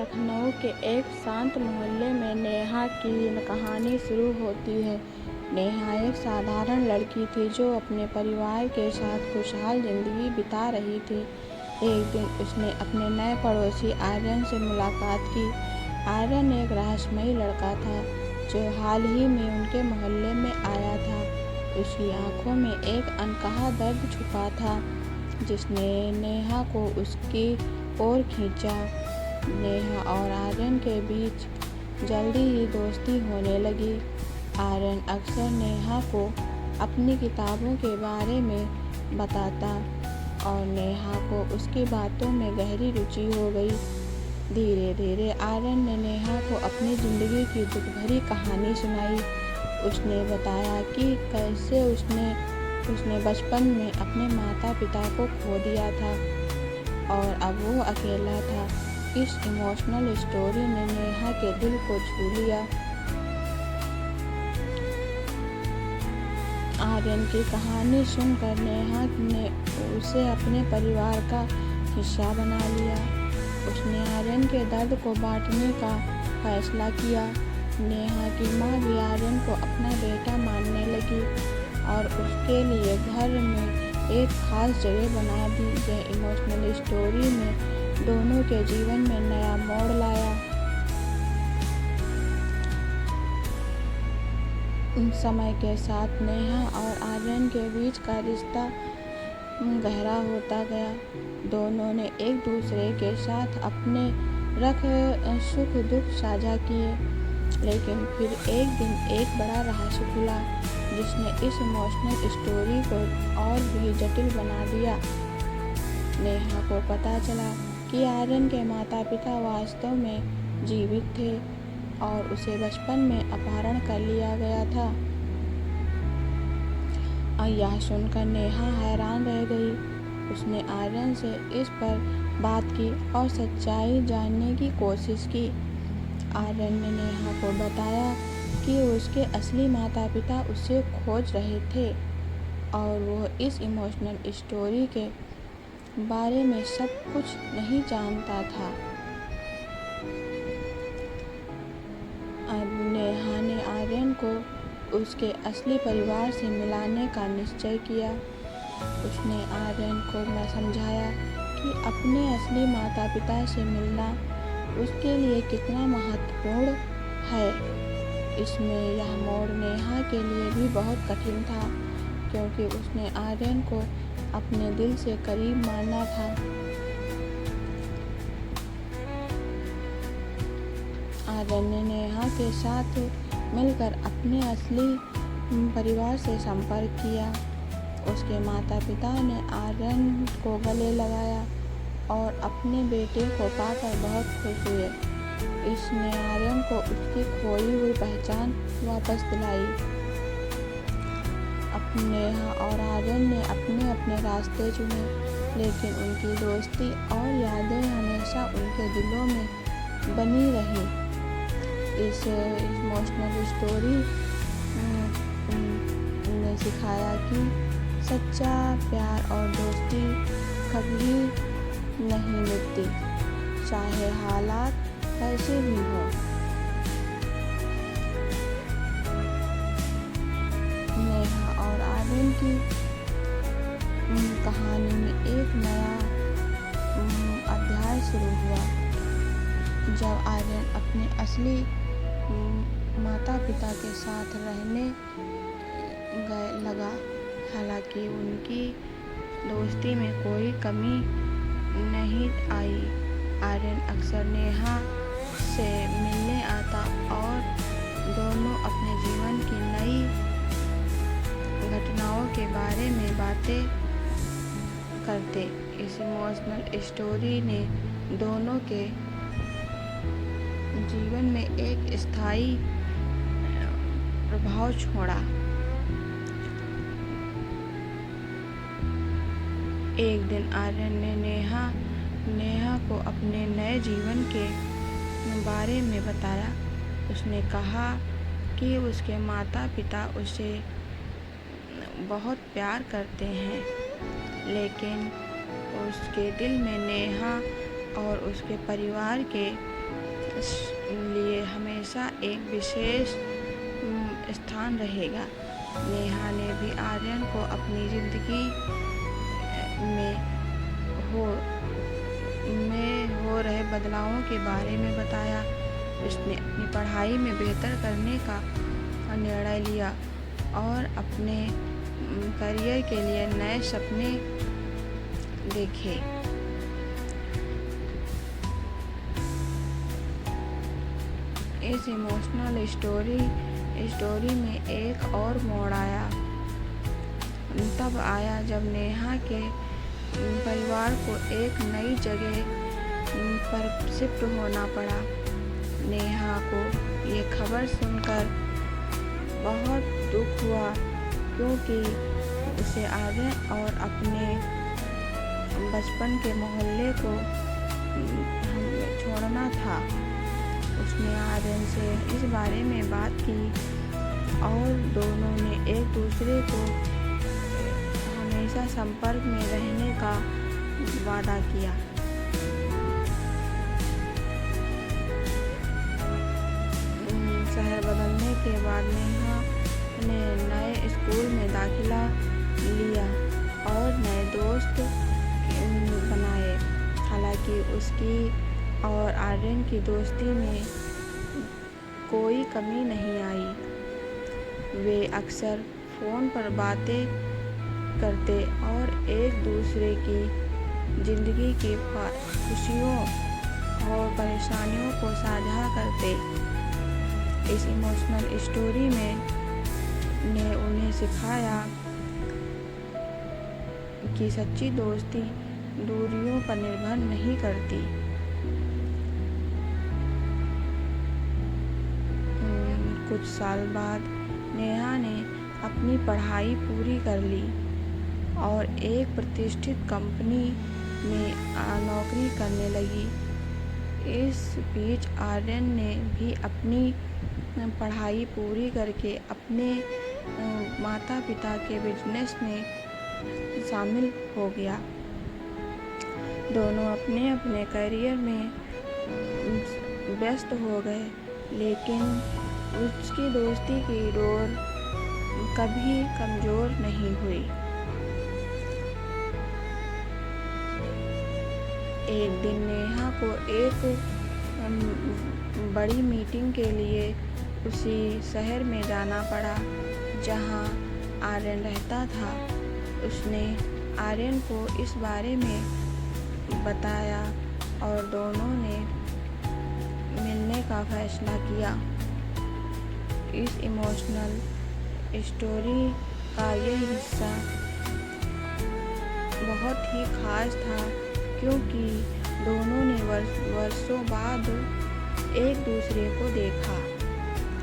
लखनऊ के एक शांत मोहल्ले में नेहा की कहानी शुरू होती है। नेहा एक साधारण लड़की थी जो अपने परिवार के साथ खुशहाल जिंदगी बिता रही थी। एक दिन उसने अपने नए पड़ोसी आर्यन से मुलाकात की। आर्यन एक रहस्यमयी लड़का था जो हाल ही में उनके मोहल्ले में आया था। उसकी आंखों में एक अनकहा दर्द छुपा था जिसने नेहा को उसकी ओर खींचा। नेहा और आर्यन के बीच जल्दी ही दोस्ती होने लगी। आर्यन अक्सर नेहा को अपनी किताबों के बारे में बताता और नेहा को उसकी बातों में गहरी रुचि हो गई। धीरे धीरे आर्यन ने नेहा को अपनी ज़िंदगी की दुख भरी कहानी सुनाई। उसने बताया कि कैसे उसने बचपन में अपने माता पिता को खो दिया था और अब वो अकेला था। इस इमोशनल स्टोरी ने नेहा के दिल को छू लिया। आर्यन की कहानी सुनकर नेहा ने उसे अपने परिवार का हिस्सा बना लिया। उसने आर्यन के दर्द को बांटने का फैसला किया। नेहा की माँ भी आर्यन को अपना बेटा मानने लगी और उसके लिए घर में एक खास जगह बना दी। यह इमोशनल स्टोरी ने दोनों के जीवन में नया मोड़ लाया। समय के साथ नेहा और आर्यन के बीच का रिश्ता गहरा होता गया। दोनों ने एक दूसरे के साथ अपने सुख दुख साझा किए। लेकिन फिर एक दिन एक बड़ा रहस्य खुला जिसने इस इमोशनल स्टोरी को और भी जटिल बना दिया। नेहा को पता चला कि आर्यन के माता पिता वास्तव में जीवित थे और उसे बचपन में अपहरण कर लिया गया था। और यह सुनकर नेहा हैरान रह गई। उसने आर्यन से इस पर बात की और सच्चाई जानने की कोशिश की। आर्यन ने नेहा को बताया कि उसके असली माता पिता उसे खोज रहे थे और वो इस इमोशनल स्टोरी के बारे में सब कुछ नहीं जानता था। अब नेहा ने आर्यन को उसके असली परिवार से मिलाने का निश्चय किया। उसने आर्यन को समझाया कि अपने असली माता पिता से मिलना उसके लिए कितना महत्वपूर्ण है। इसमें यह मोड़ नेहा के लिए भी बहुत कठिन था क्योंकि उसने आर्यन को अपने दिल से करीब माना था। आर्यन ने नेहा के साथ मिलकर अपने असली परिवार से संपर्क किया। उसके माता पिता ने आर्यन को गले लगाया और अपने बेटे को पाकर बहुत खुश हुए। इसने आर्यन को उसकी खोई हुई पहचान वापस दिलाई। नेहा और आर्यन ने अपने अपने रास्ते चुने लेकिन उनकी दोस्ती और यादें हमेशा उनके दिलों में बनी रही। इस इमोशनल स्टोरी ने सिखाया कि सच्चा प्यार और दोस्ती कभी नहीं मिटती, चाहे हालात कैसे भी हो। नेहा और आर्यन की कहानी में एक नया अध्याय शुरू हुआ जब आर्यन अपने असली माता पिता के साथ रहने लगा। हालांकि उनकी दोस्ती में कोई कमी नहीं आई। आर्यन अक्सर नेहा से मिलने आता और दोनों अपने जीवन की नई घटनाओं के बारे में बातें करते। इस इमोशनल स्टोरी ने दोनों के जीवन में एक स्थायी प्रभाव छोड़ा। एक दिन आर्यन ने नेहा को अपने नए जीवन के बारे में बताया। उसने कहा कि उसके माता पिता उसे बहुत प्यार करते हैं लेकिन उसके दिल में नेहा और उसके परिवार के लिए हमेशा एक विशेष स्थान रहेगा। नेहा ने भी आर्यन को अपनी ज़िंदगी में हो रहे बदलावों के बारे में बताया। उसने अपनी पढ़ाई में बेहतर करने का निर्णय लिया और अपने करियर के लिए नए सपने देखे। इस इमोशनल स्टोरी में एक और मोड़ तब आया जब नेहा के परिवार को एक नई जगह पर शिफ्ट होना पड़ा। नेहा को ये खबर सुनकर बहुत दुख हुआ क्योंकि उसे आर्यन और अपने बचपन के मोहल्ले को छोड़ना था। उसने आर्यन से इस बारे में बात की और दोनों ने एक दूसरे को हमेशा संपर्क में रहने का वादा किया। शहर बदलने के बाद नेहा ने नए स्कूल में दाखिला लिया और नए दोस्त बनाए। हालांकि उसकी और आर्यन की दोस्ती में कोई कमी नहीं आई। वे अक्सर फ़ोन पर बातें करते और एक दूसरे की ज़िंदगी की खुशियों और परेशानियों को साझा करते। इस इमोशनल स्टोरी ने उन्हें सिखाया कि सच्ची दोस्ती दूरियों पर निर्भर नहीं करती। कुछ साल बाद नेहा ने अपनी पढ़ाई पूरी कर ली और एक प्रतिष्ठित कंपनी में नौकरी करने लगी। इस बीच आर्यन ने भी अपनी पढ़ाई पूरी करके अपने माता पिता के बिजनेस में शामिल हो गया। दोनों अपने अपने करियर में व्यस्त हो गए, लेकिन उसकी दोस्ती की डोर कभी कमज़ोर नहीं हुई। एक दिन नेहा को एक बड़ी मीटिंग के लिए उसी शहर में जाना पड़ा जहां आर्यन रहता था। उसने आर्यन को इस बारे में बताया और दोनों ने मिलने का फैसला किया। इस इमोशनल स्टोरी का यह हिस्सा बहुत ही खास था क्योंकि दोनों ने वर्षों बाद एक दूसरे को देखा।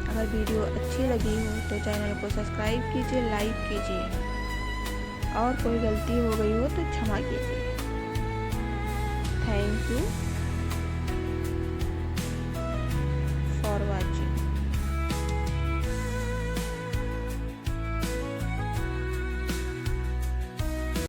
अगर वीडियो अच्छी लगी हो तो चैनल को सब्सक्राइब कीजिए, लाइक कीजिए और कोई गलती हो गई हो तो क्षमा कीजिए। Thank you.